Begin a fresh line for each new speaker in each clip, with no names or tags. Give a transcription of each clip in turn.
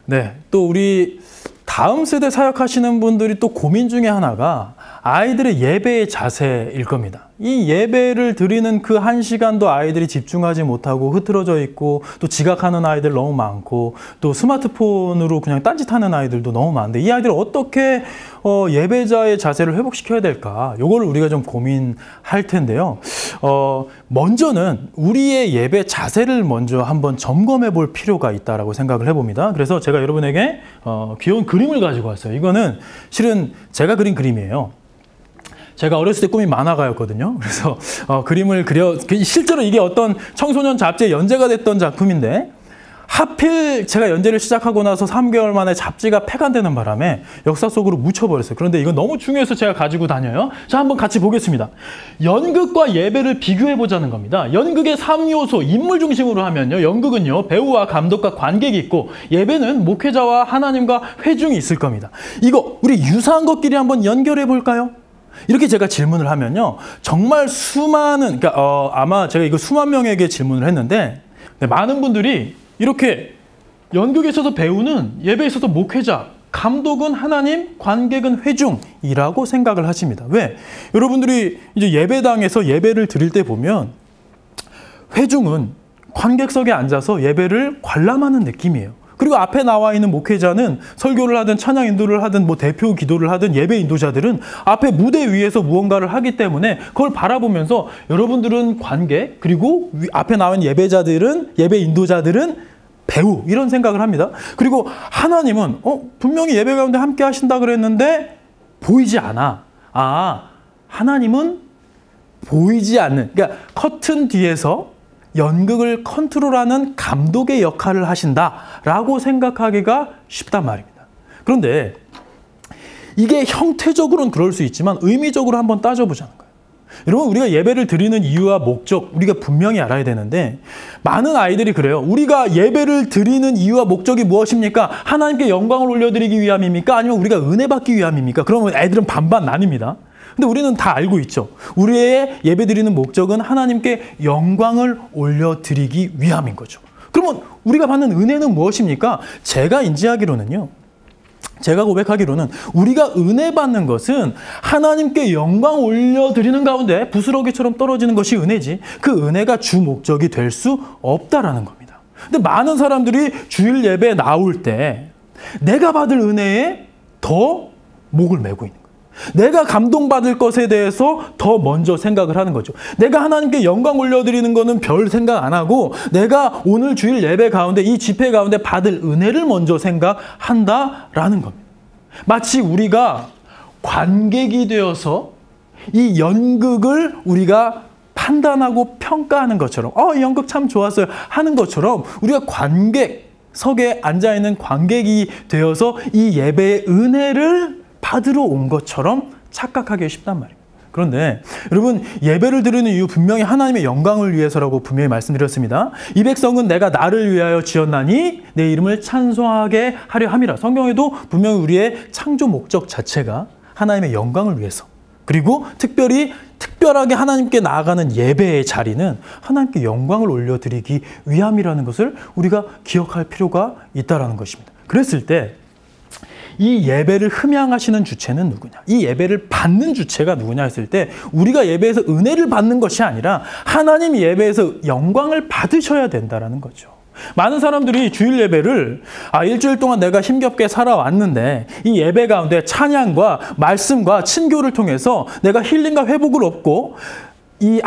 네, 또 우리 다음 세대 사역하시는 분들이 또 고민 중에 하나가 아이들의 예배의 자세일 겁니다. 이 예배를 드리는 그 1시간도 아이들이 집중하지 못하고 흐트러져 있고, 또 지각하는 아이들 너무 많고, 또 스마트폰으로 그냥 딴짓하는 아이들도 너무 많은데, 이 아이들을 어떻게 예배자의 자세를 회복시켜야 될까? 요거를 우리가 좀 고민할 텐데요. 먼저는 우리의 예배 자세를 먼저 한번 점검해 볼 필요가 있다라고 생각을 해봅니다. 그래서 제가 여러분에게 귀여운 그림을 가지고 왔어요. 이거는 실은 제가 그린 그림이에요. 제가 어렸을 때 꿈이 만화가였거든요. 그래서 그림을 실제로 이게 어떤 청소년 잡지에 연재가 됐던 작품인데, 하필 제가 연재를 시작하고 나서 3개월 만에 잡지가 폐간되는 바람에 역사 속으로 묻혀버렸어요. 그런데 이건 너무 중요해서 제가 가지고 다녀요. 자, 한번 같이 보겠습니다. 연극과 예배를 비교해보자는 겁니다. 연극의 3요소, 인물 중심으로 하면요, 연극은요, 배우와 감독과 관객이 있고, 예배는 목회자와 하나님과 회중이 있을 겁니다. 이거 우리 유사한 것끼리 한번 연결해 볼까요? 이렇게 제가 질문을 하면요, 정말 수많은, 그러니까 아마 제가 이거 수만 명에게 질문을 했는데, 많은 분들이 이렇게 연극에 있어서 배우는, 예배에 있어서 목회자, 감독은 하나님, 관객은 회중이라고 생각을 하십니다. 왜? 여러분들이 이제 예배당에서 예배를 드릴 때 보면 회중은 관객석에 앉아서 예배를 관람하는 느낌이에요. 그리고 앞에 나와 있는 목회자는 설교를 하든 찬양 인도를 하든 뭐 대표 기도를 하든 예배 인도자들은 앞에 무대 위에서 무언가를 하기 때문에 그걸 바라보면서 여러분들은 관객, 그리고 앞에 나와 있는 예배 인도자들은 배우, 이런 생각을 합니다. 그리고 하나님은 분명히 예배 가운데 함께 하신다 그랬는데 보이지 않아. 하나님은 보이지 않는, 그러니까 커튼 뒤에서 연극을 컨트롤하는 감독의 역할을 하신다라고 생각하기가 쉽단 말입니다. 그런데 이게 형태적으로는 그럴 수 있지만 의미적으로 한번 따져보자는 거예요. 여러분, 우리가 예배를 드리는 이유와 목적, 우리가 분명히 알아야 되는데, 많은 아이들이 그래요. 우리가 예배를 드리는 이유와 목적이 무엇입니까? 하나님께 영광을 올려드리기 위함입니까? 아니면 우리가 은혜 받기 위함입니까? 그러면 애들은 반반 나뉩니다. 근데 우리는 다 알고 있죠. 우리의 예배드리는 목적은 하나님께 영광을 올려드리기 위함인 거죠. 그러면 우리가 받는 은혜는 무엇입니까? 제가 고백하기로는 우리가 은혜 받는 것은 하나님께 영광 올려드리는 가운데 부스러기처럼 떨어지는 것이 은혜지, 그 은혜가 주 목적이 될 수 없다라는 겁니다. 근데 많은 사람들이 주일 예배에 나올 때 내가 받을 은혜에 더 목을 메고 있는 거예요. 내가 감동받을 것에 대해서 더 먼저 생각을 하는 거죠. 내가 하나님께 영광 올려드리는 거는 별 생각 안 하고, 내가 오늘 주일 예배 가운데, 이 집회 가운데 받을 은혜를 먼저 생각한다라는 겁니다. 마치 우리가 관객이 되어서 이 연극을 우리가 판단하고 평가하는 것처럼, 이 연극 참 좋았어요 하는 것처럼, 우리가 관객석에 앉아있는 관객이 되어서 이 예배의 은혜를 받으러 온 것처럼 착각하기 쉽단 말입니다. 그런데 여러분, 예배를 드리는 이유 분명히 하나님의 영광을 위해서라고 분명히 말씀드렸습니다. 이 백성은 내가 나를 위하여 지었나니 내 이름을 찬송하게 하려 함이라. 성경에도 분명히 우리의 창조 목적 자체가 하나님의 영광을 위해서, 그리고 특별하게 하나님께 나아가는 예배의 자리는 하나님께 영광을 올려드리기 위함이라는 것을 우리가 기억할 필요가 있다는 것입니다. 그랬을 때 이 예배를 흠양하시는 주체는 누구냐? 이 예배를 받는 주체가 누구냐 했을 때, 우리가 예배에서 은혜를 받는 것이 아니라 하나님 예배에서 영광을 받으셔야 된다는 거죠. 많은 사람들이 주일 예배를 일주일 동안 내가 힘겹게 살아왔는데 이 예배 가운데 찬양과 말씀과 친교를 통해서 내가 힐링과 회복을 얻고 이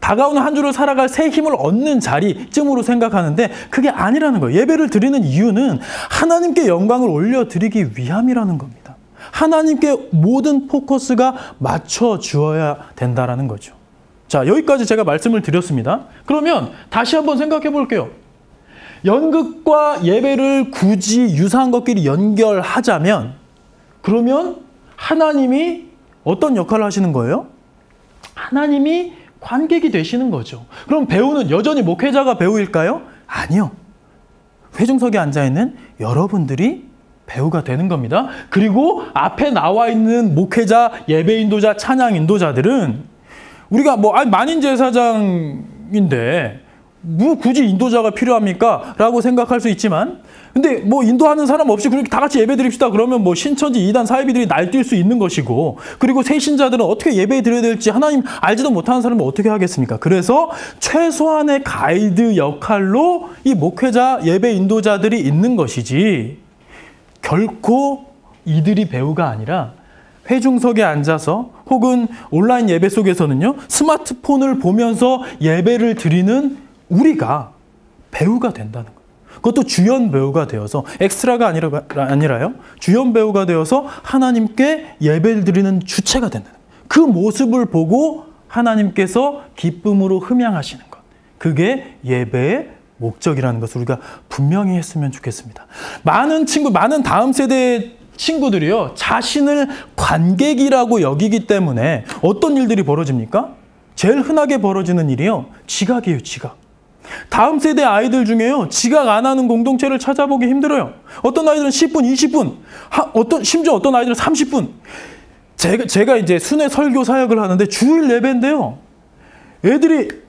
다가오는 한 주를 살아갈 새 힘을 얻는 자리쯤으로 생각하는데, 그게 아니라는 거예요. 예배를 드리는 이유는 하나님께 영광을 올려드리기 위함이라는 겁니다. 하나님께 모든 포커스가 맞춰주어야 된다는 거죠. 자, 여기까지 제가 말씀을 드렸습니다. 그러면 다시 한번 생각해 볼게요. 연극과 예배를 굳이 유사한 것끼리 연결하자면, 그러면 하나님이 어떤 역할을 하시는 거예요? 하나님이 관객이 되시는 거죠. 그럼 배우는 여전히 목회자가 배우일까요? 아니요. 회중석에 앉아있는 여러분들이 배우가 되는 겁니다. 그리고 앞에 나와 있는 목회자, 예배 인도자, 찬양 인도자들은 우리가 만인제사장인데 뭐 굳이 인도자가 필요합니까? 라고 생각할 수 있지만, 근데 뭐 인도하는 사람 없이 그렇게 다 같이 예배 드립시다 그러면 뭐 신천지 이단 사이비들이 날뛸 수 있는 것이고, 그리고 새신자들은 어떻게 예배 드려야 될지 하나님 알지도 못하는 사람은 어떻게 하겠습니까? 그래서 최소한의 가이드 역할로 이 목회자 예배 인도자들이 있는 것이지, 결코 이들이 배우가 아니라 회중석에 앉아서 혹은 온라인 예배 속에서는요, 스마트폰을 보면서 예배를 드리는 우리가 배우가 된다는 거예요. 그것도 주연 배우가 되어서, 엑스트라가 아니라요. 주연 배우가 되어서 하나님께 예배를 드리는 주체가 된다는 거예요. 그 모습을 보고 하나님께서 기쁨으로 흠양하시는 것. 그게 예배의 목적이라는 것을 우리가 분명히 했으면 좋겠습니다. 많은 다음 세대 친구들이요, 자신을 관객이라고 여기기 때문에 어떤 일들이 벌어집니까? 제일 흔하게 벌어지는 일이요, 지각이에요, 지각. 다음 세대 아이들 중에요, 지각 안 하는 공동체를 찾아보기 힘들어요. 어떤 아이들은 10분, 20분, 심지어 어떤 아이들은 30분. 제가 이제 순회 설교 사역을 하는데 주일 예배인데요, 애들이,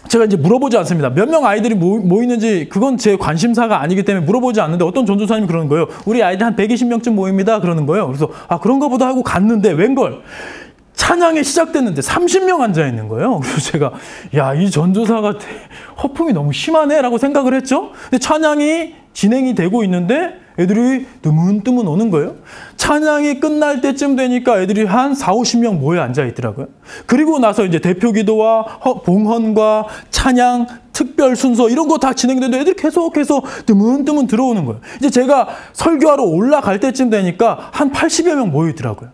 제가 이제 물어보지 않습니다. 몇 명 아이들이 모이는지 그건 제 관심사가 아니기 때문에 물어보지 않는데, 어떤 전도사님이 그러는 거예요. 우리 아이들 한 120명쯤 모입니다. 그러는 거예요. 그래서 그런가 보다 하고 갔는데 웬걸 찬양이 시작됐는데 30명 앉아 있는 거예요. 그래서 제가 이 전도사가 허풍이 너무 심하네 라고 생각을 했죠. 근데 찬양이 진행이 되고 있는데 애들이 뜨문뜨문 오는 거예요. 찬양이 끝날 때쯤 되니까 애들이 한 40-50명 모여 앉아 있더라고요. 그리고 나서 이제 대표 기도와 봉헌과 찬양, 특별 순서 이런 거 다 진행되는데 애들이 계속해서 뜨문뜨문 들어오는 거예요. 이제 제가 설교하러 올라갈 때쯤 되니까 한 80여 명 모여 있더라고요.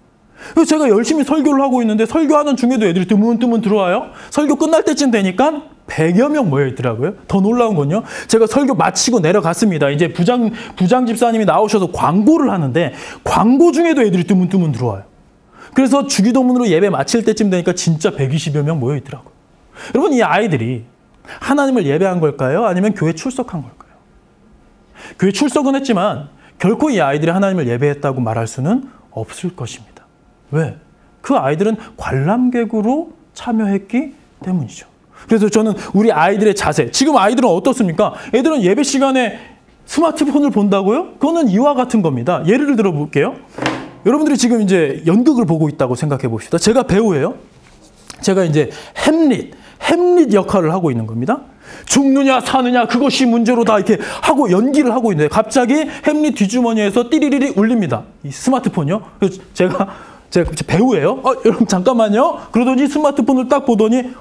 그래서 제가 열심히 설교를 하고 있는데 설교하는 중에도 애들이 뜨문뜨문 들어와요. 설교 끝날 때쯤 되니까 100여 명 모여 있더라고요. 더 놀라운 건요, 제가 설교 마치고 내려갔습니다. 이제 부장 집사님이 나오셔서 광고를 하는데 광고 중에도 애들이 뜨문뜨문 들어와요. 그래서 주기도문으로 예배 마칠 때쯤 되니까 진짜 120여 명 모여 있더라고요. 여러분, 이 아이들이 하나님을 예배한 걸까요? 아니면 교회 출석한 걸까요? 교회 출석은 했지만 결코 이 아이들이 하나님을 예배했다고 말할 수는 없을 것입니다. 왜? 그 아이들은 관람객으로 참여했기 때문이죠. 그래서 저는 우리 아이들의 자세, 지금 아이들은 어떻습니까? 애들은 예배 시간에 스마트폰을 본다고요? 그거는 이와 같은 겁니다. 예를 들어 볼게요. 여러분들이 지금 이제 연극을 보고 있다고 생각해 봅시다. 제가 배우예요. 제가 이제 햄릿 역할을 하고 있는 겁니다. 죽느냐 사느냐 그것이 문제로다 이렇게 하고 연기를 하고 있는데 갑자기 햄릿 뒷주머니에서 띠리리리 울립니다. 이 스마트폰이요. 그래서 제가 배우예요. 여러분 잠깐만요. 그러더니 스마트폰을 딱 보더니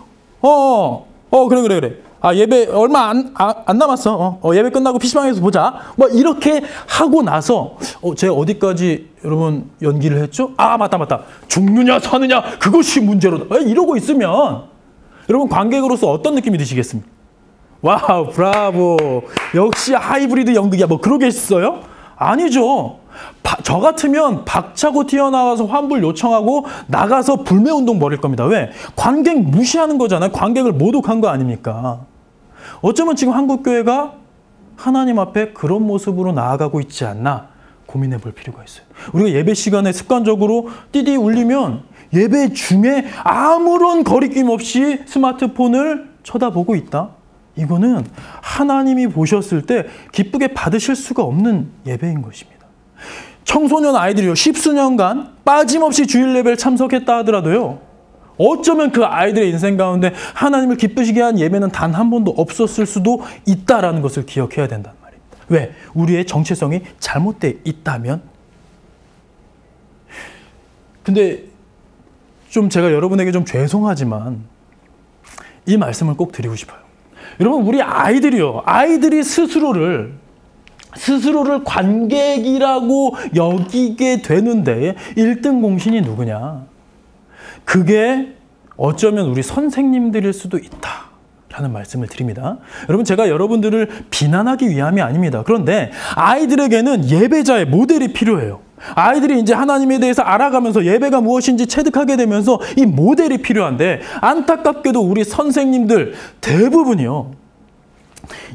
그래. 예배 얼마 안 남았어. 예배 끝나고 PC방에서 보자. 뭐 이렇게 하고 나서 제가 어디까지 여러분 연기를 했죠? 맞다. 죽느냐 사느냐 그것이 문제로다. 이러고 있으면 여러분 관객으로서 어떤 느낌이 드시겠습니까? 와우, 브라보. 역시 하이브리드 연극이야. 뭐 그러겠어요? 아니죠. 저 같으면 박차고 튀어나와서 환불 요청하고 나가서 불매운동 벌일 겁니다. 왜? 관객 무시하는 거잖아요. 관객을 모독한 거 아닙니까? 어쩌면 지금 한국교회가 하나님 앞에 그런 모습으로 나아가고 있지 않나 고민해 볼 필요가 있어요. 우리가 예배 시간에 습관적으로 띠디 울리면 예배 중에 아무런 거리낌 없이 스마트폰을 쳐다보고 있다. 이거는 하나님이 보셨을 때 기쁘게 받으실 수가 없는 예배인 것입니다. 청소년 아이들이요, 10수년간 빠짐없이 주일 예배를 참석했다 하더라도요, 어쩌면 그 아이들의 인생 가운데 하나님을 기쁘시게 한 예배는 단 한 번도 없었을 수도 있다라는 것을 기억해야 된단 말입니다. 왜? 우리의 정체성이 잘못되어 있다면. 근데 좀 제가 여러분에게 좀 죄송하지만 이 말씀을 꼭 드리고 싶어요. 여러분, 우리 아이들이 스스로를 관객이라고 여기게 되는데 1등 공신이 누구냐? 그게 어쩌면 우리 선생님들일 수도 있다라는 말씀을 드립니다. 여러분, 제가 여러분들을 비난하기 위함이 아닙니다. 그런데 아이들에게는 예배자의 모델이 필요해요. 아이들이 이제 하나님에 대해서 알아가면서 예배가 무엇인지 체득하게 되면서 이 모델이 필요한데, 안타깝게도 우리 선생님들 대부분이요,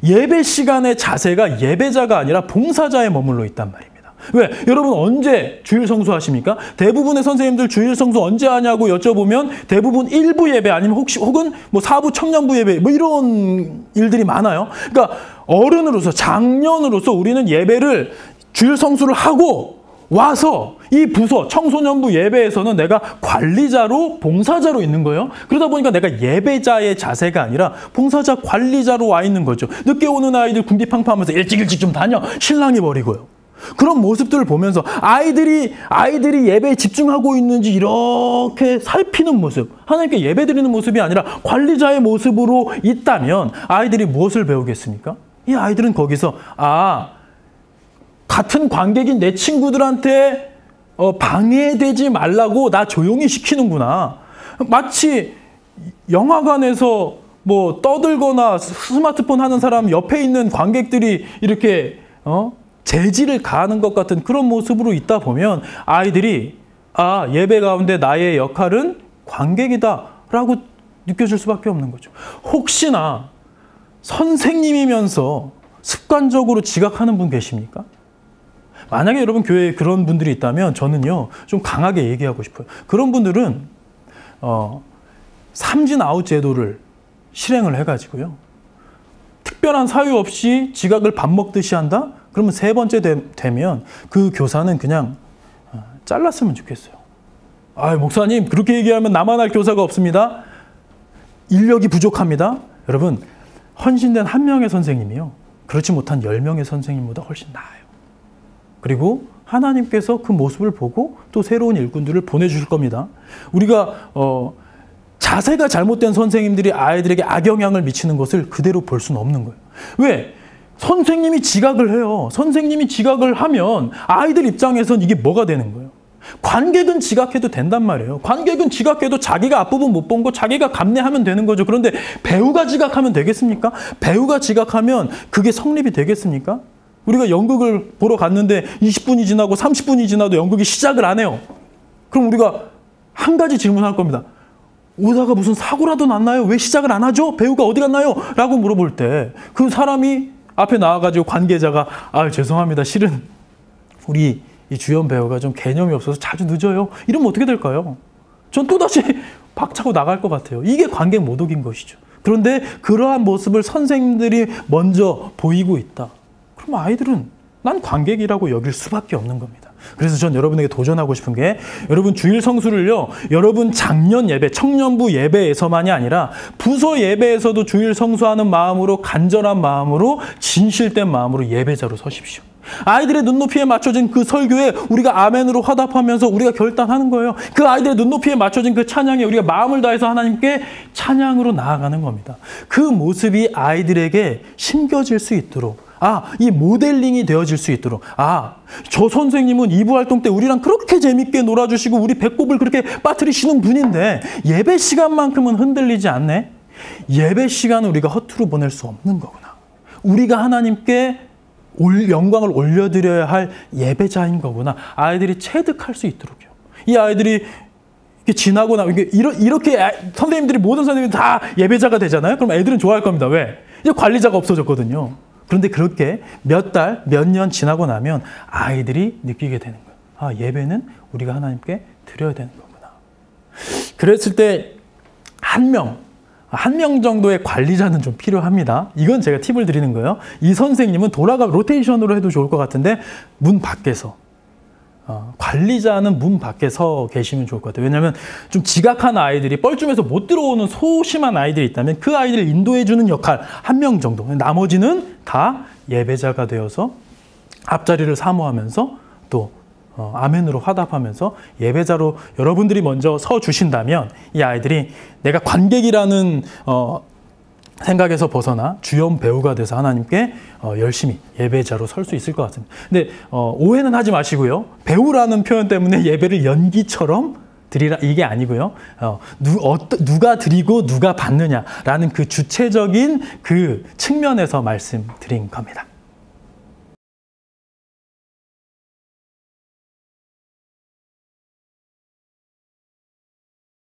예배 시간의 자세가 예배자가 아니라 봉사자에 머물러 있단 말입니다. 왜? 여러분 언제 주일 성수하십니까? 대부분의 선생님들 주일 성수 언제 하냐고 여쭤보면 대부분 일부 예배 아니면 혹은 뭐 사부 청년부 예배 뭐 이런 일들이 많아요. 그러니까 어른으로서 장년으로서 우리는 예배를 주일 성수를 하고 와서 이 부서 청소년부 예배에서는 내가 관리자로 봉사자로 있는 거예요. 그러다 보니까 내가 예배자의 자세가 아니라 봉사자 관리자로 와 있는 거죠. 늦게 오는 아이들 궁디팡팡하면서 일찍 좀 다녀 신랑이 버리고요. 그런 모습들을 보면서 아이들이 예배에 집중하고 있는지 이렇게 살피는 모습, 하나님께 예배드리는 모습이 아니라 관리자의 모습으로 있다면 아이들이 무엇을 배우겠습니까? 이 아이들은 거기서 같은 관객인 내 친구들한테 방해되지 말라고 나 조용히 시키는구나. 마치 영화관에서 뭐 떠들거나 스마트폰 하는 사람 옆에 있는 관객들이 이렇게 제지를 가하는 것 같은 그런 모습으로 있다 보면 아이들이 예배 가운데 나의 역할은 관객이다라고 느껴질 수밖에 없는 거죠. 혹시나 선생님이면서 습관적으로 지각하는 분 계십니까? 만약에 여러분 교회에 그런 분들이 있다면 저는요 좀 강하게 얘기하고 싶어요. 그런 분들은 삼진 아웃 제도를 실행을 해가지고요. 특별한 사유 없이 지각을 밥 먹듯이 한다? 그러면 세 번째 되면 그 교사는 그냥 잘랐으면 좋겠어요. 목사님 그렇게 얘기하면 나만 할 교사가 없습니다. 인력이 부족합니다. 여러분 헌신된 한 명의 선생님이요. 그렇지 못한 10명의 선생님보다 훨씬 나아요. 그리고 하나님께서 그 모습을 보고 또 새로운 일꾼들을 보내주실 겁니다. 우리가 자세가 잘못된 선생님들이 아이들에게 악영향을 미치는 것을 그대로 볼 수는 없는 거예요. 왜? 선생님이 지각을 해요. 선생님이 지각을 하면 아이들 입장에선 이게 뭐가 되는 거예요? 관객은 지각해도 된단 말이에요. 관객은 지각해도 자기가 앞부분 못 본 거 자기가 감내하면 되는 거죠. 그런데 배우가 지각하면 되겠습니까? 배우가 지각하면 그게 성립이 되겠습니까? 우리가 연극을 보러 갔는데 20분이 지나고 30분이 지나도 연극이 시작을 안 해요. 그럼 우리가 한 가지 질문할 겁니다. 오다가 무슨 사고라도 났나요? 왜 시작을 안 하죠? 배우가 어디 갔나요? 라고 물어볼 때 그 사람이 앞에 나와가지고 관계자가 죄송합니다. 실은 우리 이 주연 배우가 좀 개념이 없어서 자주 늦어요. 이러면 어떻게 될까요? 전 또다시 박차고 나갈 것 같아요. 이게 관객 모독인 것이죠. 그런데 그러한 모습을 선생님들이 먼저 보이고 있다. 그럼 아이들은 난 관객이라고 여길 수밖에 없는 겁니다. 그래서 전 여러분에게 도전하고 싶은 게 여러분 주일 성수를요. 여러분 작년 예배, 청년부 예배에서만이 아니라 부서 예배에서도 주일 성수하는 마음으로 간절한 마음으로 진실된 마음으로 예배자로 서십시오. 아이들의 눈높이에 맞춰진 그 설교에 우리가 아멘으로 화답하면서 우리가 결단하는 거예요. 그 아이들의 눈높이에 맞춰진 그 찬양에 우리가 마음을 다해서 하나님께 찬양으로 나아가는 겁니다. 그 모습이 아이들에게 심겨질 수 있도록 이 모델링이 되어질 수 있도록 저 선생님은 2부 활동 때 우리랑 그렇게 재밌게 놀아주시고 우리 배꼽을 그렇게 빠뜨리시는 분인데 예배 시간만큼은 흔들리지 않네. 예배 시간은 우리가 허투루 보낼 수 없는 거구나. 우리가 하나님께 영광을 올려드려야 할 예배자인 거구나. 아이들이 체득할 수 있도록요. 이 아이들이 이렇게 지나고 이렇게 선생님들이 모든 선생님들이 다 예배자가 되잖아요. 그럼 애들은 좋아할 겁니다. 왜? 이제 관리자가 없어졌거든요. 그런데 그렇게 몇 달, 몇 년 지나고 나면 아이들이 느끼게 되는 거예요. 예배는 우리가 하나님께 드려야 되는 거구나. 그랬을 때 한 명 정도의 관리자는 좀 필요합니다. 이건 제가 팁을 드리는 거예요. 이 선생님은 로테이션으로 해도 좋을 것 같은데 문 밖에서 관리자는 문 밖에 서 계시면 좋을 것 같아요. 왜냐하면 좀 지각한 아이들이 뻘쭘해서 못 들어오는 소심한 아이들이 있다면 그 아이들을 인도해주는 역할 한 명 정도. 나머지는 다 예배자가 되어서 앞자리를 사모하면서 또 아멘으로 화답하면서 예배자로 여러분들이 먼저 서 주신다면 이 아이들이 내가 관객이라는 생각에서 벗어나 주연 배우가 돼서 하나님께 열심히 예배자로 설 수 있을 것 같습니다. 근데 오해는 하지 마시고요. 배우라는 표현 때문에 예배를 연기처럼 드리라 이게 아니고요. 누가 드리고 누가 받느냐라는 그 주체적인 그 측면에서 말씀드린 겁니다.